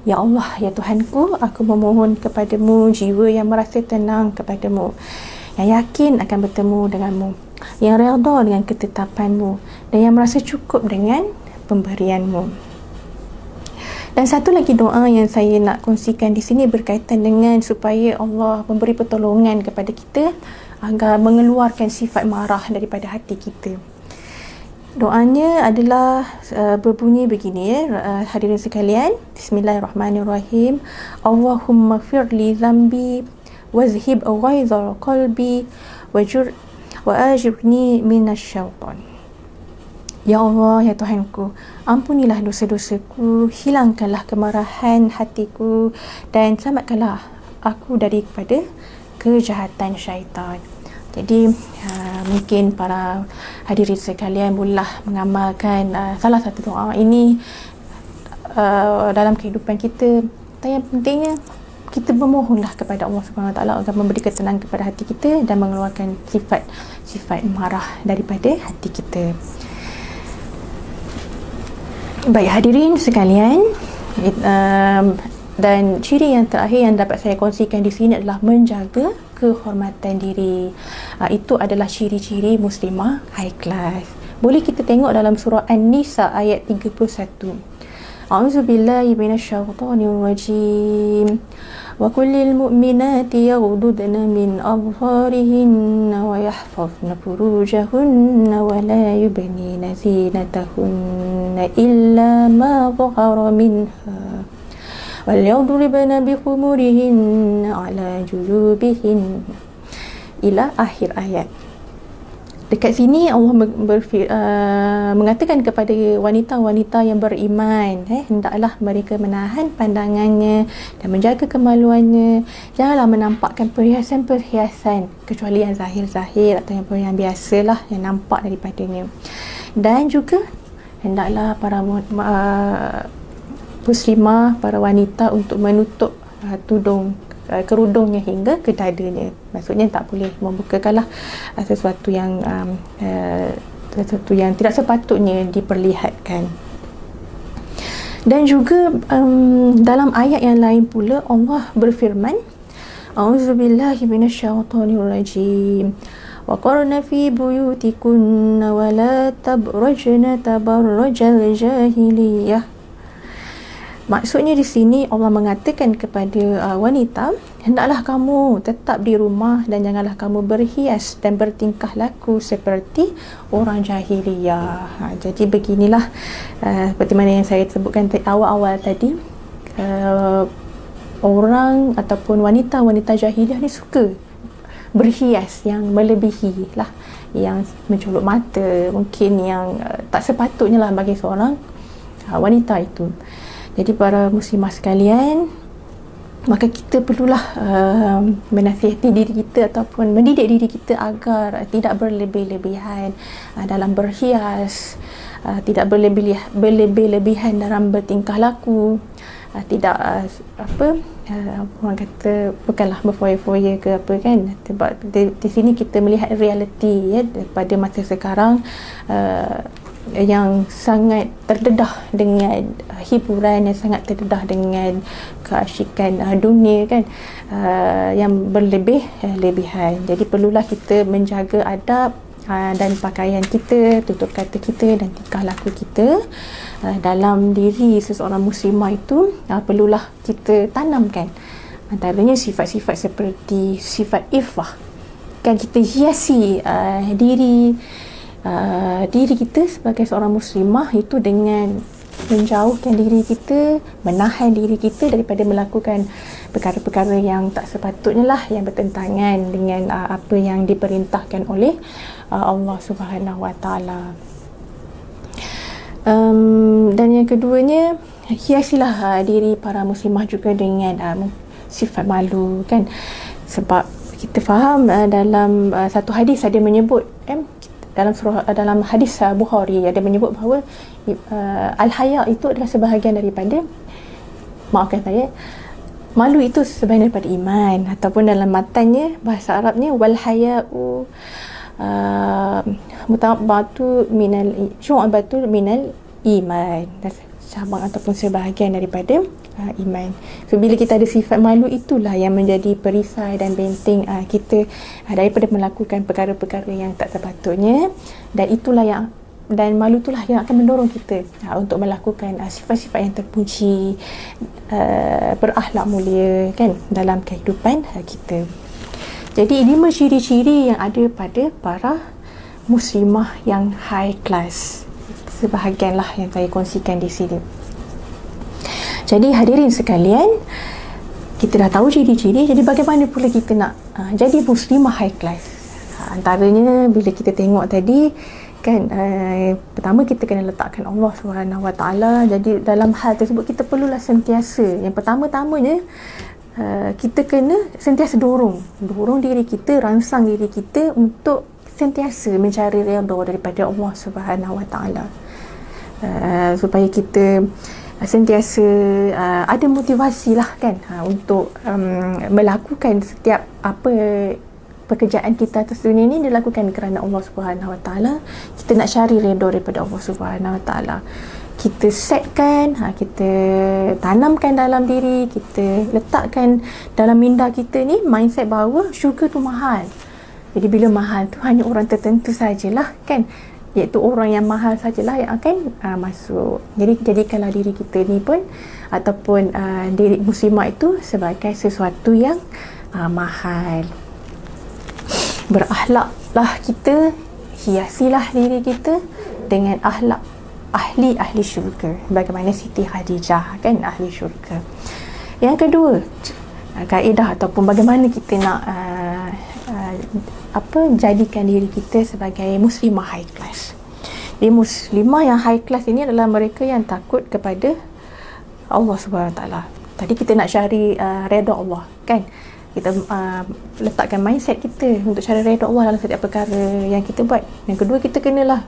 S1: Ya Allah, ya Tuhanku, aku memohon kepadamu jiwa yang merasa tenang kepadamu, yang yakin akan bertemu denganmu, yang redha dengan ketetapanmu, dan yang merasa cukup dengan pemberianmu. Dan satu lagi doa yang saya nak kongsikan di sini berkaitan dengan supaya Allah memberi pertolongan kepada kita agar mengeluarkan sifat marah daripada hati kita. Doanya adalah berbunyi begini, hadirin sekalian. Bismillahirrahmanirrahim. Allahumma firli zambi wazhib ghaizal qalbi wa ajirni minasyaitan. Ya Allah, ya Tuhanku, ampunilah dosa-dosaku, hilangkanlah kemarahan hatiku, dan selamatkanlah aku daripada kejahatan syaitan. Jadi mungkin para hadirin sekalian bolehlah mengamalkan salah satu doa ini dalam kehidupan kita. Dan yang pentingnya, kita bermohonlah kepada Allah Subhanahu Wa Taala agar memberi ketenangan kepada hati kita dan mengeluarkan sifat marah daripada hati kita. Baik hadirin sekalian, dan ciri yang terakhir yang dapat saya kongsikan di sini adalah menjaga kehormatan diri. Itu adalah ciri-ciri muslimah high class. Boleh kita tengok dalam surah An-Nisa ayat 31. A'udzubillahi minasyaitonirrajim. Wa kullil mu'minati yaghuddna min absarihinna wa yahfazna furujahunna wa la yubnina zinatahunna illa ma dhahara minha wal yadribna bi khumurihinna ala jujubihin, ila akhir ayat. Dekat sini Allah mengatakan kepada wanita-wanita yang beriman, hendaklah mereka menahan pandangannya dan menjaga kemaluannya. Janganlah menampakkan perhiasan-perhiasan kecuali yang zahir-zahir atau yang biasalah yang nampak daripadanya. Dan juga hendaklah para muslimah, para wanita untuk menutup kerudungnya hingga ke dadanya. Maksudnya tak boleh membukakanlah sesuatu yang tidak sepatutnya diperlihatkan. Dan juga dalam ayat yang lain pula Allah berfirman, A'udzubillahi minasyaitonirrajim. Wa qarna fi buyutikunna wa la tabrajna tabarrujal jahiliyah. Maksudnya di sini Allah mengatakan kepada wanita, hendaklah kamu tetap di rumah dan janganlah kamu berhias dan bertingkah laku seperti orang jahiliyah. Jadi beginilah seperti mana yang saya sebutkan awal-awal tadi, orang ataupun wanita-wanita jahiliyah ni suka berhias yang melebihi lah, yang mencolok mata, mungkin yang tak sepatutnya lah bagi seorang wanita itu. Jadi para muslimah sekalian, maka kita perlulah menasihati diri kita ataupun mendidik diri kita agar tidak berlebih-lebihan dalam berhias, tidak berlebih-lebihan dalam bertingkah laku, tidak orang kata bukanlah berfoya-foya ke apa kan. Sebab di sini kita melihat realiti pada masa sekarang yang sangat terdedah dengan hiburan, yang sangat terdedah dengan keasyikan dunia kan, yang berlebih-lebihan. Jadi perlulah kita menjaga adab dan pakaian kita, tutur kata kita dan tingkah laku kita dalam diri seseorang muslimah itu. Perlulah kita tanamkan antaranya sifat-sifat seperti sifat iffah kan, kita hiasi diri kita sebagai seorang muslimah itu dengan menjauhkan diri kita, menahan diri kita daripada melakukan perkara-perkara yang tak sepatutnya lah, yang bertentangan dengan apa yang diperintahkan oleh Allah Subhanahu Wa Taala. Dan yang keduanya, hiasilah diri para muslimah juga dengan sifat malu kan. Sebab kita faham dalam satu hadis ada menyebut dalam hadis Bukhari ada menyebut bahawa al-haya itu adalah sebahagian daripada, maafkan saya, malu itu sebahagian daripada iman, ataupun dalam matanya bahasa Arabnya wal haya'u mutabatu minal syu'batu minal iman, cabang ataupun sebahagian daripada iman. So bila kita ada sifat malu, itulah yang menjadi perisai dan benteng kita daripada melakukan perkara-perkara yang tak sepatutnya, dan malu itulah yang akan mendorong kita untuk melakukan sifat-sifat yang terpuji, berakhlak mulia kan dalam kehidupan kita. Jadi 5 ciri-ciri yang ada pada para muslimah yang high class. Sebahagianlah yang saya kongsikan di sini. Jadi hadirin sekalian, kita dah tahu ciri-ciri, jadi bagaimana pula kita nak jadi muslimah high class? Antaranya bila kita tengok tadi kan, pertama kita kena letakkan Allah Subhanahu Wa Taala. Jadi dalam hal tersebut kita perlulah sentiasa, yang pertama-tamanya kita kena sentiasa dorong diri kita, rangsang diri kita untuk sentiasa mencari redha daripada Allah Subhanahu Wa Taala, supaya kita sentiasa ada motivasi lah kan, untuk melakukan setiap apa pekerjaan kita atas dunia ni dilakukan kerana Allah Subhanahu Wa Taala. Kita nak cari redha daripada Allah Subhanahu Wa Taala. Kita setkan, kita tanamkan dalam diri, kita letakkan dalam minda kita ni mindset bahawa syurga tu mahal. Jadi bila mahal tu hanya orang tertentu sajalah kan iaitu orang yang mahal sajalah yang akan masuk. Jadi jadikanlah diri kita ni pun ataupun diri muslimah itu sebagai sesuatu yang mahal. Berakhlaklah kita, hiasilah diri kita dengan akhlak ahli syurga, bagaimana Siti Khadijah kan ahli syurga. Yang kedua, kaedah ataupun bagaimana kita nak jadikan diri kita sebagai muslimah high class. Jadi muslimah yang high class ini adalah mereka yang takut kepada Allah Subhanahu Taala. Tadi kita nak cari redha Allah kan. Kita letakkan mindset kita untuk cari redha Allah dalam setiap perkara yang kita buat. Yang kedua, kita kenalah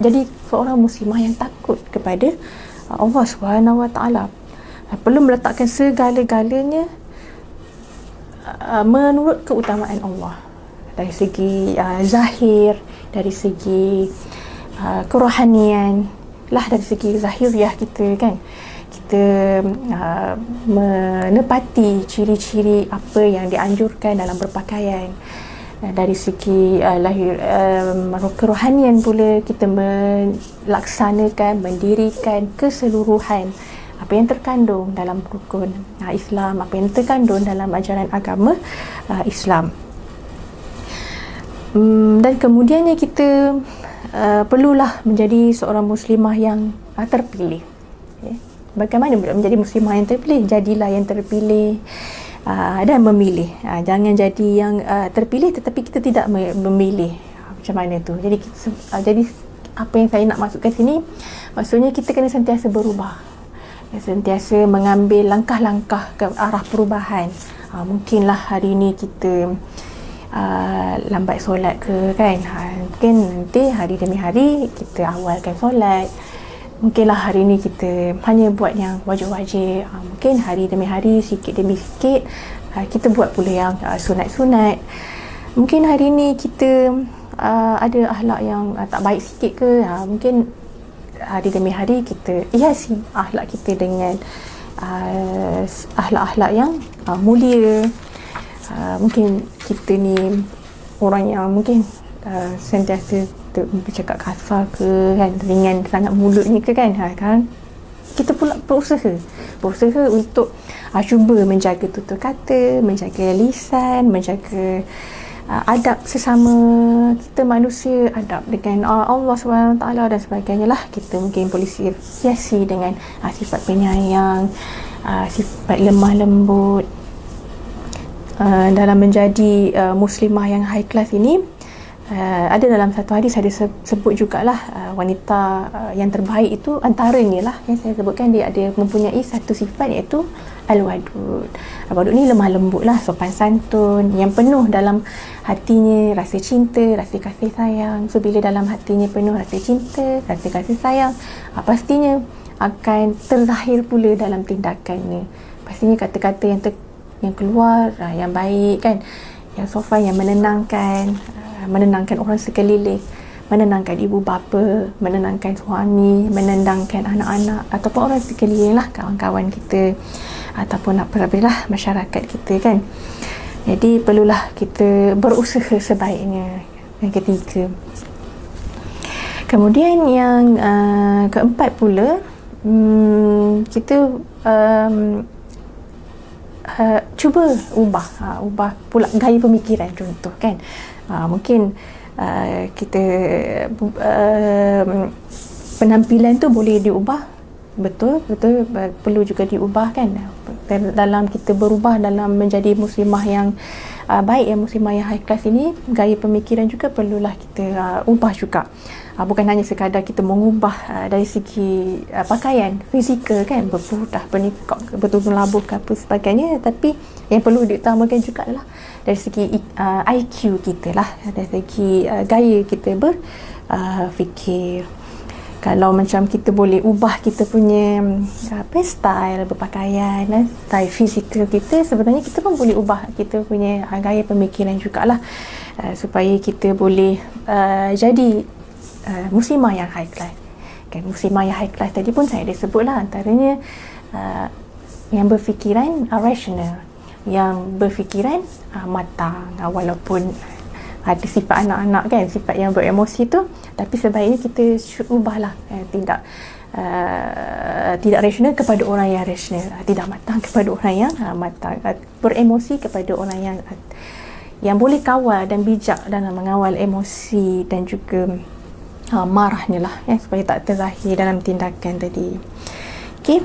S1: jadi seorang muslimah yang takut kepada Allah Subhanahu Taala. Perlu meletakkan segala-galanya menurut keutamaan Allah, dari segi zahir, dari segi kerohanian lah, dari segi zahiriah kita kan. Kita menepati ciri-ciri apa yang dianjurkan dalam berpakaian. Dari segi kerohanian pula, kita melaksanakan, mendirikan keseluruhan apa yang terkandung dalam rukun Islam, apa yang terkandung dalam ajaran agama Islam. Dan kemudiannya kita perlulah menjadi seorang muslimah yang terpilih. Bagaimana menjadi muslimah yang terpilih? Jadilah yang terpilih dan memilih. Jangan jadi yang terpilih tetapi kita tidak memilih. Macam mana tu? Jadi apa yang saya nak masukkan sini, maksudnya kita kena sentiasa berubah, sentiasa mengambil langkah-langkah ke arah perubahan. Mungkinlah hari ini kita lambat solat ke kan, mungkin nanti hari demi hari kita awalkan solat. Mungkinlah hari ni kita hanya buat yang wajib-wajib, mungkin hari demi hari, sikit demi sikit kita buat pula yang sunat-sunat. Mungkin hari ni kita ada akhlak yang tak baik sikit ke, mungkin hari demi hari kita hiasi akhlak kita dengan akhlak-akhlak yang mulia. Mungkin kita ni orang yang mungkin sentiasa bercakap kasar ke kan, ringan sangat mulutnya ke kan, kita pula berusaha untuk cuba menjaga tutur kata, menjaga lisan, menjaga adab sesama kita manusia, adab dengan Allah SWT dan sebagainya lah. Kita mungkin boleh hiasi dengan sifat penyayang, sifat lemah lembut. Dalam menjadi muslimah yang high class ini, ada dalam satu hadis ada sebut jugalah wanita yang terbaik itu antaranya lah yang saya sebutkan, dia ada mempunyai satu sifat iaitu al-wadud. Al-wadud ni lemah lembut lah, sopan santun, yang penuh dalam hatinya rasa cinta, rasa kasih sayang. So bila dalam hatinya penuh rasa cinta, rasa kasih sayang, pastinya akan terzahir pula dalam tindakannya. Pastinya kata-kata yang keluar yang baik kan, yang sopan, yang menenangkan orang sekeliling, menenangkan ibu bapa, menenangkan suami, menenangkan anak-anak ataupun orang sekeliling lah, kawan-kawan kita ataupun apalah masyarakat kita kan. Jadi perlulah kita berusaha sebaiknya. Yang ketiga, kemudian yang keempat pula, kita cuba ubah pula gaya pemikiran. Contoh kan, mungkin kita penampilan tu boleh diubah, betul perlu juga diubah kan. Dalam kita berubah dalam menjadi muslimah yang baik, yang muslimah yang high class ini, gaya pemikiran juga perlulah kita ubah juga. Bukan hanya sekadar kita mengubah dari segi pakaian fizikal kan, berputah, bernikah, betul-betul labuh ke apa sebagainya, tapi yang perlu diutamakan juga adalah dari segi IQ kita lah, dari segi gaya kita berfikir. Kalau macam kita boleh ubah kita punya style berpakaian, style fizikal kita, sebenarnya kita pun boleh ubah kita punya gaya pemikiran jugalah, supaya kita boleh jadi muslimah yang high class kan. Muslimah yang high class tadi pun saya dah sebutlah, antaranya yang berfikiran rasional, yang berfikiran matang, walaupun ada sifat anak-anak kan, sifat yang beremosi tu, tapi sebaiknya kita ubahlah, tidak rasional kepada orang yang rasional, tidak matang kepada orang yang matang, beremosi kepada orang yang boleh kawal dan bijak dalam mengawal emosi dan juga marahnya lah, supaya tak terzahir dalam tindakan tadi. Okey,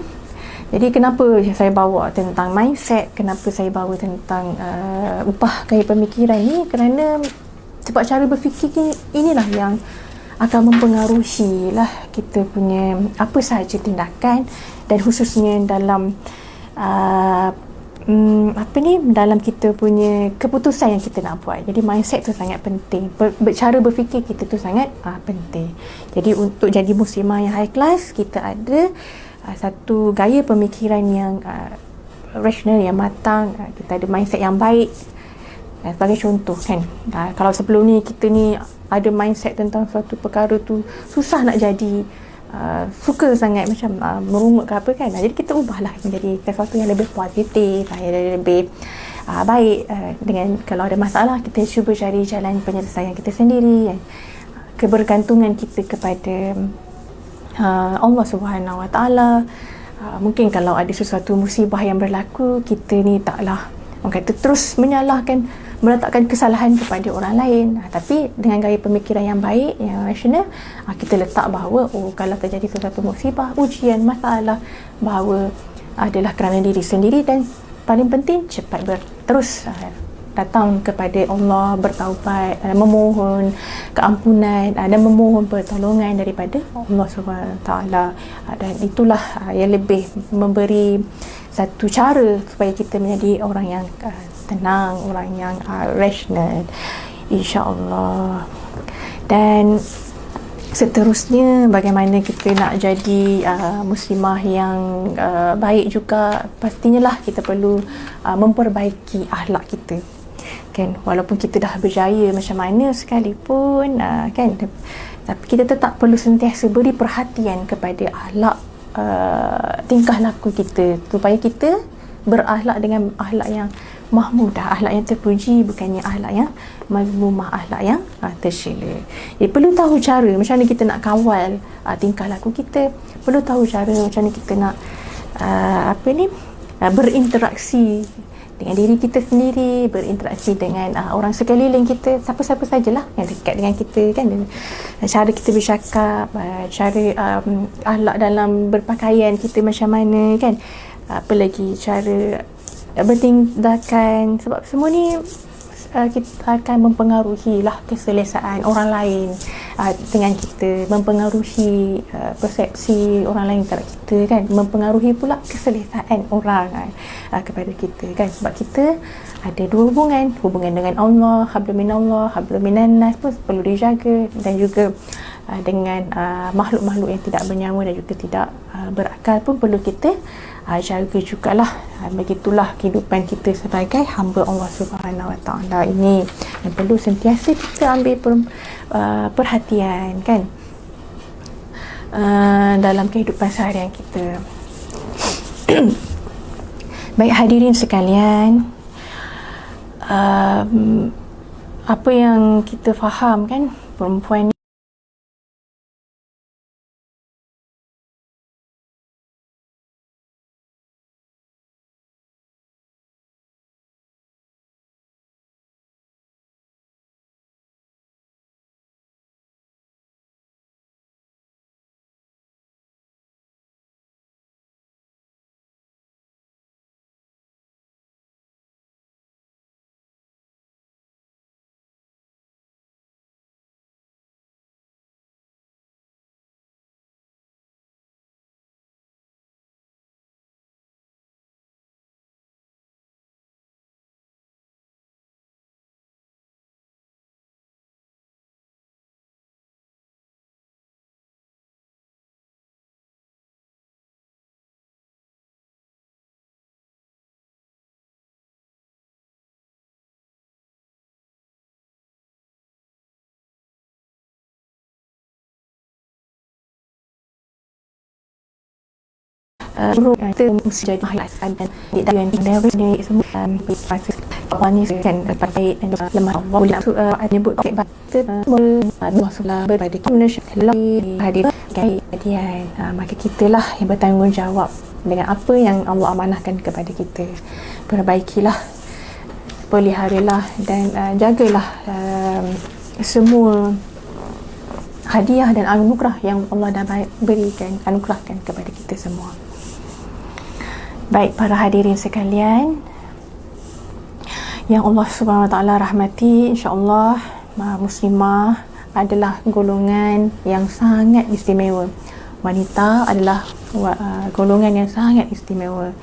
S1: jadi kenapa saya bawa tentang mindset, kenapa saya bawa tentang ubah gaya pemikiran ni, kerana sebab cara berfikir inilah yang akan mempengaruhi lah kita punya apa sahaja tindakan, dan khususnya dalam dalam kita punya keputusan yang kita nak buat. Jadi mindset tu sangat penting, cara berfikir kita tu sangat penting. Jadi untuk jadi muslimah yang high class, kita ada satu gaya pemikiran yang rasional, yang matang, kita ada mindset yang baik. Sebagai contoh kan, kalau sebelum ni kita ni ada mindset tentang suatu perkara tu susah nak jadi, suka sangat macam merungut ke apa kan, jadi kita ubahlah menjadi sesuatu yang lebih positif, yang lebih baik. Dengan kalau ada masalah, kita cuba cari jalan penyelesaian kita sendiri, kebergantungan kita kepada Allah Subhanahu Wa Taala. Mungkin kalau ada sesuatu musibah yang berlaku, kita ni taklah orang kata terus menyalahkan, meletakkan kesalahan kepada orang lain, tapi dengan gaya pemikiran yang baik, yang rasional, kita letak bahawa kalau terjadi sesuatu musibah, ujian, masalah, bahawa adalah kerana diri sendiri, dan paling penting cepat terus datang kepada Allah, bertaubat, memohon keampunan dan memohon pertolongan daripada Allah SWT. Dan itulah yang lebih memberi satu cara supaya kita menjadi orang yang tenang, orang yang rasional, insya-Allah. Dan seterusnya, bagaimana kita nak jadi muslimah yang baik juga, pastinya lah kita perlu memperbaiki akhlak kita kan. Walaupun kita dah berjaya macam mana sekalipun kan, tapi kita tetap perlu sentiasa beri perhatian kepada akhlak, tingkah laku kita, supaya kita berakhlak dengan akhlak yang mahmudah, akhlak yang terpuji, bukannya akhlak yang mazmumah, akhlak yang tercela. Jadi perlu tahu cara macam mana kita nak kawal tingkah laku kita, perlu tahu cara macam mana kita nak berinteraksi dengan diri kita sendiri, berinteraksi dengan orang sekeliling kita, siapa-siapa sajalah yang dekat dengan kita kan. Dan cara kita bercakap, cara akhlak dalam berpakaian kita macam mana kan, apa lagi cara bertindakan, sebab semua ni kita akan mempengaruhi lah keselesaan orang lain dengan kita, mempengaruhi persepsi orang lain terhadap kita kan, mempengaruhi pula keselesaan orang kepada kita kan. Sebab kita ada dua hubungan dengan Allah, hablum minallah, hablum minannas pun perlu dijaga, dan juga dengan makhluk-makhluk yang tidak bernyawa dan juga tidak berakal pun perlu kita jaga jugalah. Begitulah kehidupan kita sebagai hamba Allah Subhanahu Wa Taala. Ini yang perlu sentiasa kita ambil perhatian kan, dalam kehidupan seharian kita. Baik hadirin sekalian, apa yang kita faham kan, perempuan kita mesti jadi highlight dan yang semua Allah ni kan pakai lemah Allah boleh menyebut kita masalah berbeda kita hadir kejadian, maka kitalah yang bertanggungjawab dengan apa yang Allah amanahkan kepada kita. Perbaikilah, peliharalah dan jagalah semua hadiah dan anugerah yang Allah dah anugerahkan kepada kita semua. Baik para hadirin sekalian yang Allah Subhanahu Wa Taala rahmati, insya-Allah muslimah adalah golongan yang sangat istimewa. Wanita adalah golongan yang sangat istimewa.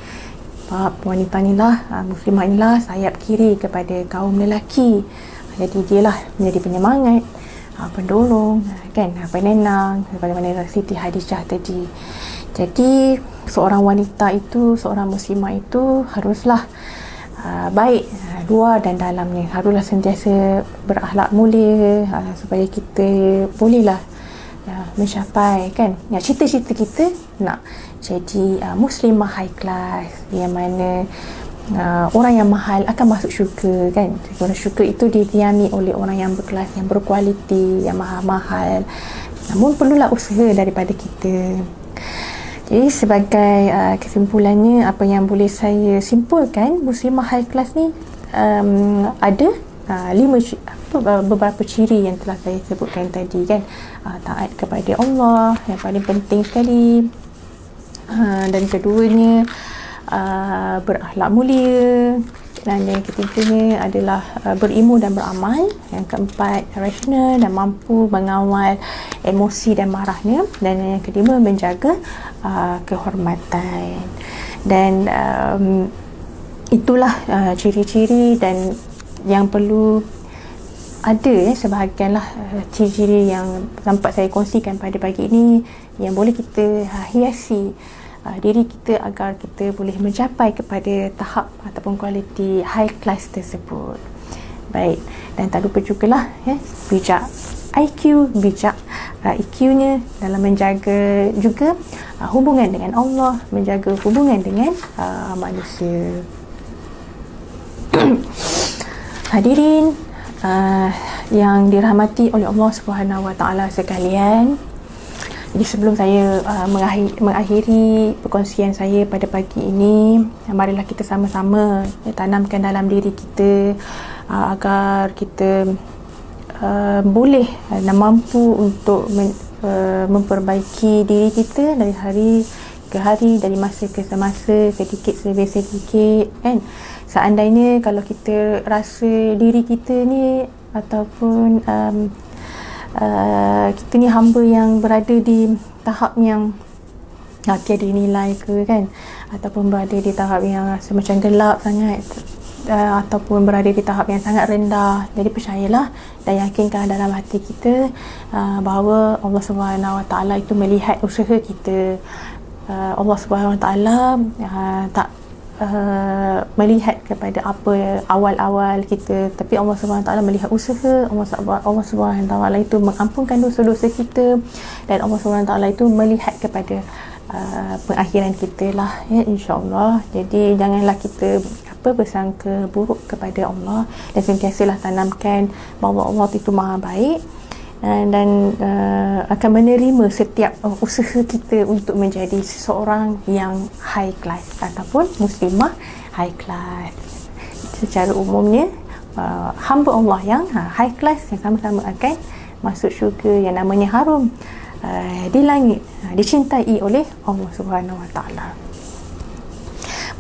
S1: Wanita inilah, muslimah inilah sayap kiri kepada kaum lelaki. Jadi dialah menjadi penyemangat, pendorong, kan, penenang, sebagaimana Siti Hadijah tadi. Jadi seorang wanita itu, seorang muslimah itu haruslah baik luar dan dalamnya, haruslah sentiasa berakhlak mulia, supaya kita bolehlah mencapai, kan, cita-cita kita nak jadi muslimah high class, yang mana orang yang mahal akan masuk syurga, kan. Orang syurga itu didiami oleh orang yang berkelas, yang berkualiti, yang mahal-mahal. Namun perlulah usaha daripada kita. Jadi sebagai kesimpulannya, apa yang boleh saya simpulkan, muslimah high class ni ada beberapa ciri yang telah saya sebutkan tadi, kan. Taat kepada Allah yang paling penting sekali, dan keduanya berakhlak mulia, dan yang ketiganya adalah berilmu dan beramal, yang keempat rasional dan mampu mengawal emosi dan marahnya, dan yang kelima menjaga kehormatan. Dan itulah ciri-ciri dan yang perlu ada, sebahagianlah ciri-ciri yang sempat saya kongsikan pada pagi ini, yang boleh kita hiasi diri kita agar kita boleh mencapai kepada tahap ataupun kualiti high class tersebut. Baik, dan tak lupa jugalah bijak IQ, bijak EQ-nya dalam menjaga juga hubungan dengan Allah, menjaga hubungan dengan manusia. Hadirin yang dirahmati oleh Allah Subhanahu Wa Taala sekalian, jadi sebelum saya mengakhiri perkongsian saya pada pagi ini, marilah kita sama-sama tanamkan dalam diri kita agar kita boleh dan mampu untuk memperbaiki diri kita dari hari ke hari, dari masa ke semasa, sedikit demi sedikit, kan. Seandainya kalau kita rasa diri kita ni ataupun kita ni hamba yang berada di tahap yang tiada nilai ke, kan, ataupun berada di tahap yang semacam gelap sangat, ataupun berada di tahap yang sangat rendah. Jadi percayalah dan yakinkan dalam hati kita bahawa Allah Subhanahu Wa Taala itu melihat usaha kita. Allah Subhanahu Wa Taala tak melihat kepada apa awal-awal kita, tapi Allah Subhanahu Wa Taala melihat usaha. Allah Subhanahu Wa Taala itu mengampunkan dosa-dosa kita, dan Allah Subhanahu Wa Taala itu melihat kepada pengakhiran kita lah, insya-Allah. Jadi janganlah kita bersangka buruk kepada Allah, dan sentiasalah tanamkan bahawa Allah itu Maha Baik, dan akan menerima setiap usaha kita untuk menjadi seseorang yang high class ataupun muslimah high class. Secara umumnya hamba Allah yang high class yang sama-sama akan masuk syurga yang namanya harum di langit, dicintai oleh Allah Subhanahu Wa Taala.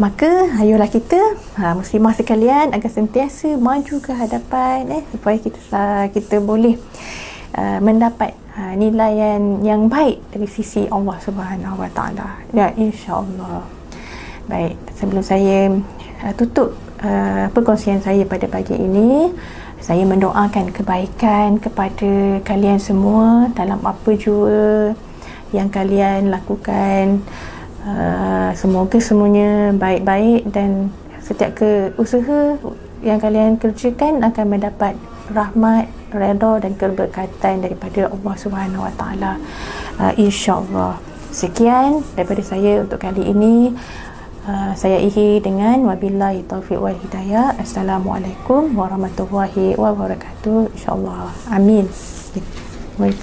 S1: Maka ayolah kita muslimah sekalian agar sentiasa maju ke hadapan, supaya kita boleh mendapat nilaian yang baik dari sisi Allah Subhanahu Wa Taala, ya, insya-Allah. Baik, sebelum saya tutup perkongsian saya pada pagi ini, saya mendoakan kebaikan kepada kalian semua dalam apa jua yang kalian lakukan. Semoga semuanya baik-baik, dan setiap usaha yang kalian kerjakan akan mendapat rahmat, redha dan keberkatan daripada Allah Subhanahu Wa Taala, insya-Allah. Sekian daripada saya untuk kali ini. Saya akhiri dengan wabillahi taufiq wal hidayah. Assalamualaikum warahmatullahi wabarakatuh. InsyaAllah. Amin. Baik.